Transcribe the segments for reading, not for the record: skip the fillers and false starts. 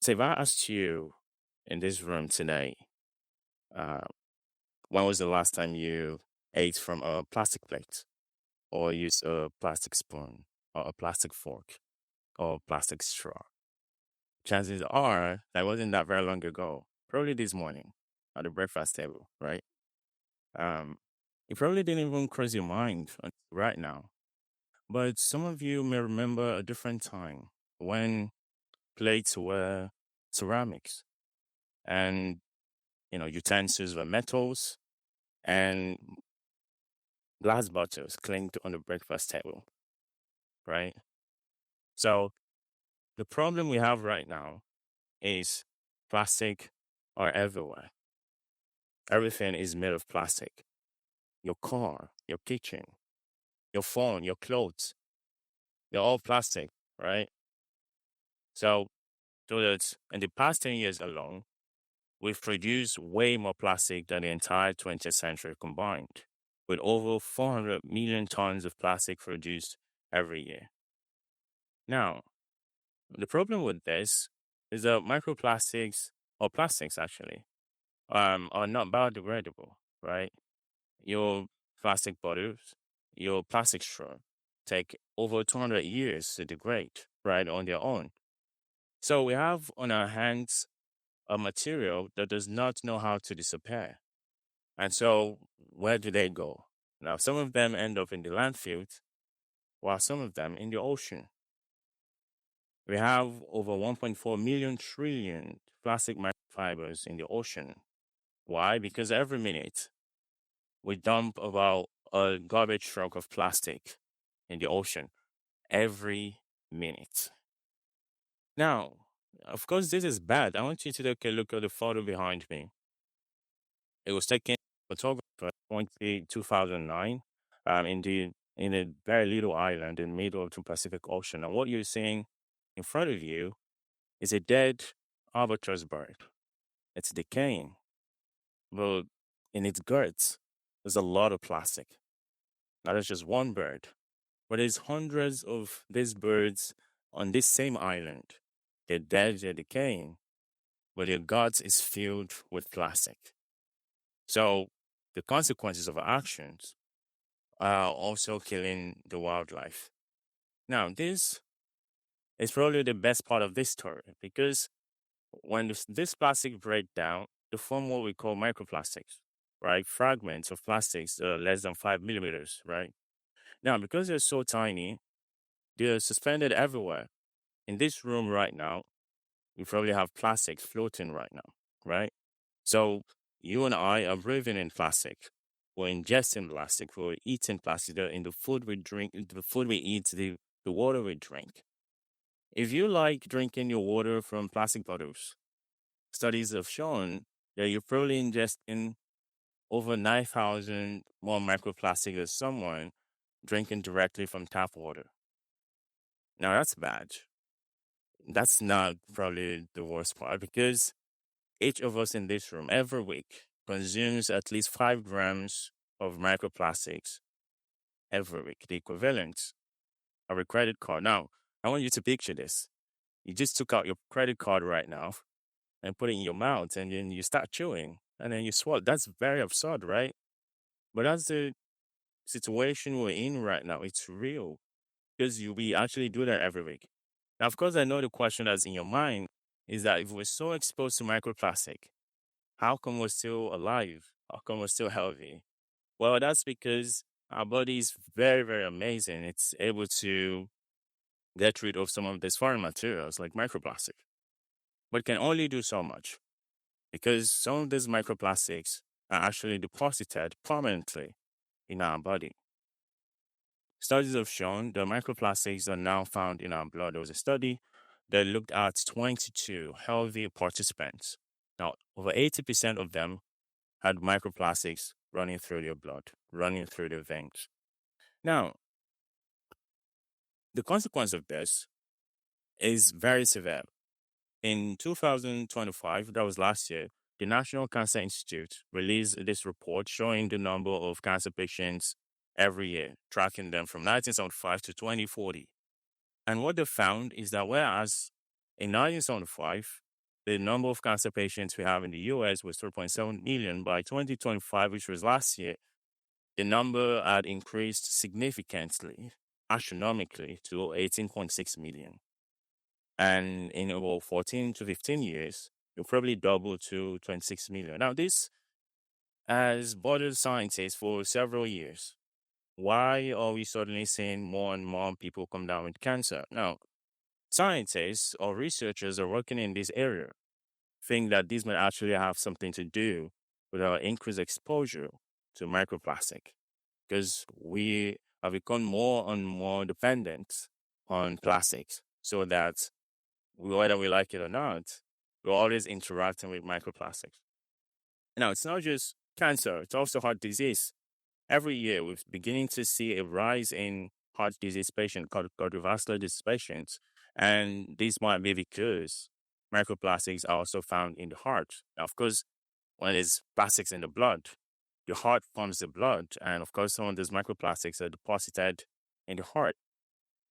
So if I asked you in this room today, uh, when was the last time you ate from a plastic plate or used a plastic spoon or a plastic fork or a plastic straw? Chances are that wasn't that very long ago, probably this morning at the breakfast table, right? Um, it probably didn't even cross your mind until right now. But some of you may remember a different time when plates were ceramics and utensils were metals and glass bottles clinked on the breakfast table, right? So the problem we have right now is plastic are everywhere. Everything is made of plastic. Your car, your kitchen, your phone, your clothes, they're all plastic, right? So, so that in the past 10 years alone, we've produced way more plastic than the entire 20th century combined, with over 400 million tons of plastic produced every year. Now, the problem with this is that microplastics, or plastics actually, are not biodegradable, right? Your plastic bottles, your plastic straw take over 200 years to degrade, right, on their own. So we have on our hands a material that does not know how to disappear. And so where do they go? Now, some of them end up in the landfills, while some of them in the ocean. We have over 1.4 million trillion plastic microfibers in the ocean. Why? Because every minute we dump about a garbage truck of plastic in the ocean. Every minute. Now, of course, this is bad. I want you to take a look at the photo behind me. It was taken by a photographer in 2009 in a very little island in the middle of the Pacific Ocean. And what you're seeing in front of you is a dead albatross bird. It's decaying, but in its guts, there's a lot of plastic. Now, there's just one bird, but there's hundreds of these birds on this same island. They're dead, they're decaying, but their guts is filled with plastic. So the consequences of our actions are also killing the wildlife. Now, this is probably the best part of this story because when this plastic break down, they form what we call microplastics, right? Fragments of plastics less than 5 millimeters, right? Now, because they're so tiny, they're suspended everywhere. In this room right now, we probably have plastics floating right now, right? So you and I are breathing in plastic. We're ingesting plastic. We're eating plastic in the food we drink, the food we eat, the water we drink. If you like drinking your water from plastic bottles, studies have shown that you're probably ingesting over 9,000 more microplastic than someone drinking directly from tap water. Now that's bad. That's not probably the worst part because each of us in this room every week consumes at least 5 grams of microplastics every week, the equivalent of a credit card. Now, I want you to picture this. You just took out your credit card right now and put it in your mouth, and then you start chewing, and then you swallow. That's very absurd, right? But that's the situation we're in right now. It's real because we actually do that every week. Now, of course, I know the question that's in your mind is that if we're so exposed to microplastic, how come we're still alive? How come we're still healthy? Well, that's because our body is very, very amazing. It's able to get rid of some of these foreign materials like microplastic, but can only do so much because some of these microplastics are actually deposited permanently in our body. Studies have shown that microplastics are now found in our blood. There was a study that looked at 22 healthy participants. Now, over 80% of them had microplastics running through their blood, running through their veins. Now, the consequence of this is very severe. In 2025, that was last year, the National Cancer Institute released this report showing the number of cancer patients every year, tracking them from 1975 to 2040. And what they found is that whereas in 1975, the number of cancer patients we have in the US was 3.7 million. By 2025, which was last year, the number had increased significantly, astronomically, to 18.6 million. And in about 14 to 15 years, it'll probably double to 26 million. Now, this has bothered scientists for several years. Why are we suddenly seeing more and more people come down with cancer? Now, scientists or researchers are working in this area think that this might actually have something to do with our increased exposure to microplastic because we have become more and more dependent on plastics so that whether we like it or not, we're always interacting with microplastics. Now, it's not just cancer, it's also heart disease. Every year, we're beginning to see a rise in heart disease patients, cardiovascular disease patients, and this might be because microplastics are also found in the heart. Now, of course, when there's plastics in the blood, your heart pumps the blood, and of course, some of those microplastics are deposited in the heart.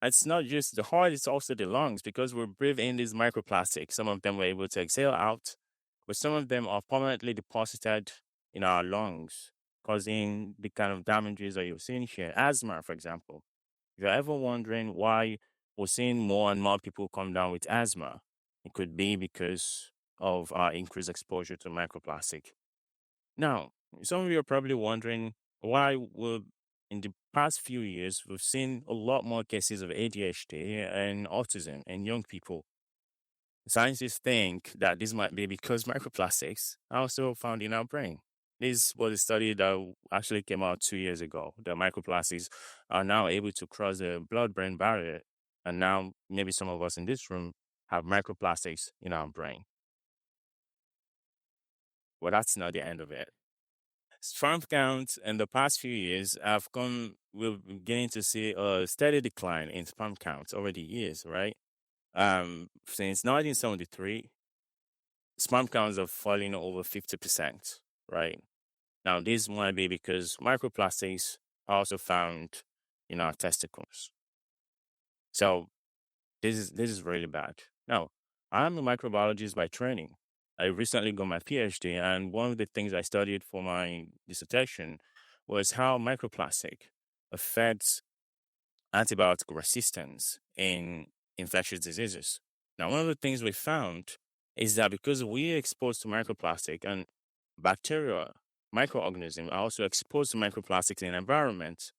It's not just the heart, it's also the lungs because we breathe in these microplastics. Some of them we're able to exhale out, but some of them are permanently deposited in our lungs, causing the kind of damages that you're seeing here. Asthma, for example. If you're ever wondering why we're seeing more and more people come down with asthma, it could be because of our increased exposure to microplastic. Now, some of you are probably wondering why in the past few years, we've seen a lot more cases of ADHD and autism in young people. Scientists think that this might be because microplastics are also found in our brain. This was a study that actually came out 2 years ago. The microplastics are now able to cross the blood-brain barrier, and now maybe some of us in this room have microplastics in our brain. Well, that's not the end of it. Sperm count in the past few years we're beginning to see a steady decline in sperm counts over the years, right? Since 1973, sperm counts are falling over 50%, right? Now, this might be because microplastics are also found in our testicles. So this is really bad. Now, I'm a microbiologist by training. I recently got my PhD, and one of the things I studied for my dissertation was how microplastic affects antibiotic resistance in infectious diseases. Now, one of the things we found is that because we're exposed to microplastic and bacteria, microorganisms are also exposed to microplastics in the environment,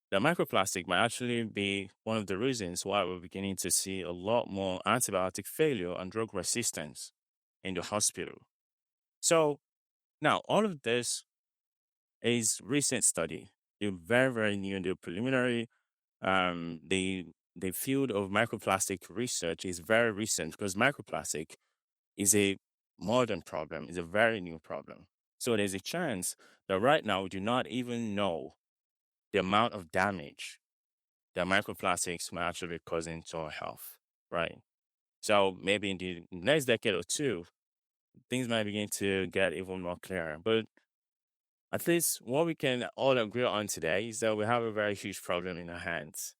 the microplastic might actually be one of the reasons why we're beginning to see a lot more antibiotic failure and drug resistance in the hospital. So now all of this is recent study. They're very, very new. They're preliminary. The field of microplastic research is very recent because microplastic is a modern problem, is a very new problem. So there's a chance that right now we do not even know the amount of damage that microplastics might actually be causing to our health, right? So maybe in the next decade or two, things might begin to get even more clear. But at least what we can all agree on today is that we have a very huge problem in our hands.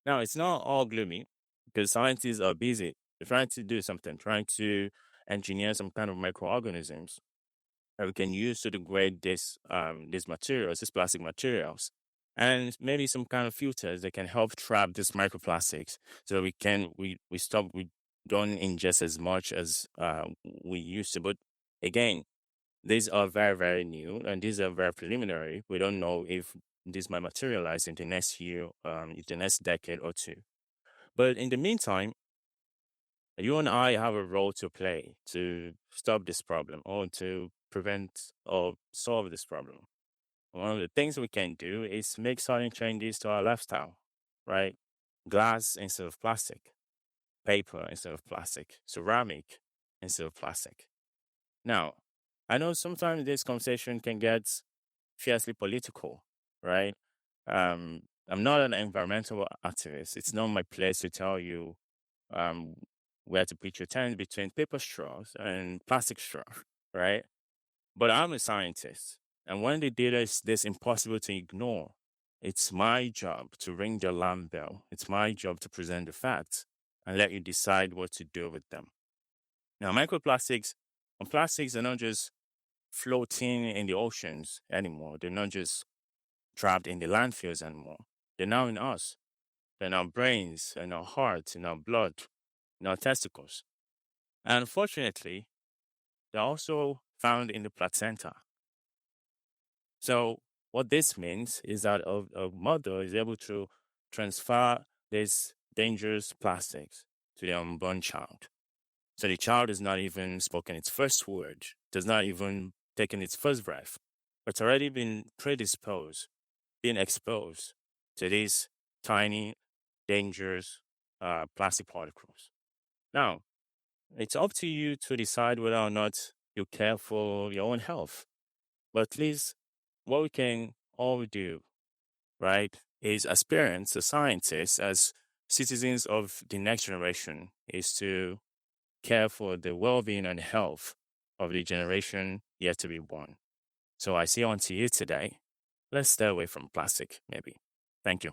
Now, it's not all gloomy because scientists are busy. They're trying to do something, trying to engineer some kind of microorganisms that we can use to degrade these materials, these plastic materials, and maybe some kind of filters that can help trap these microplastics so we stop we don't ingest as much as we used to. But again, these are very, very new and these are very preliminary. We don't know if this might materialize in the next year, in the next decade or two. But in the meantime, you and I have a role to play to stop this problem or to prevent or solve this problem. One of the things we can do is make certain changes to our lifestyle, right? Glass instead of plastic, paper instead of plastic, ceramic instead of plastic. Now, I know sometimes this conversation can get fiercely political, right? I'm not an environmental activist. It's not my place to tell you um, where to put your tent between paper straws and plastic straw, right? But I'm a scientist. And when the data is this impossible to ignore, it's my job to ring the alarm bell. It's my job to present the facts and let you decide what to do with them. Now, microplastics and plastics are not just floating in the oceans anymore. They're not just trapped in the landfills anymore. They're now in us. They're in our brains, in our hearts, in our blood, in our testicles. And unfortunately, they're also found in the placenta. So what this means is that a mother is able to transfer these dangerous plastics to the unborn child. So the child has not even spoken its first word, does not even taken its first breath, but it's already been predisposed, been exposed to these tiny, dangerous plastic particles. Now, it's up to you to decide whether or not you care for your own health. But at least what we can all do, right, is as parents, as scientists, as citizens of the next generation, is to care for the well-being and health of the generation yet to be born. So I say unto you today, let's stay away from plastic, maybe. Thank you.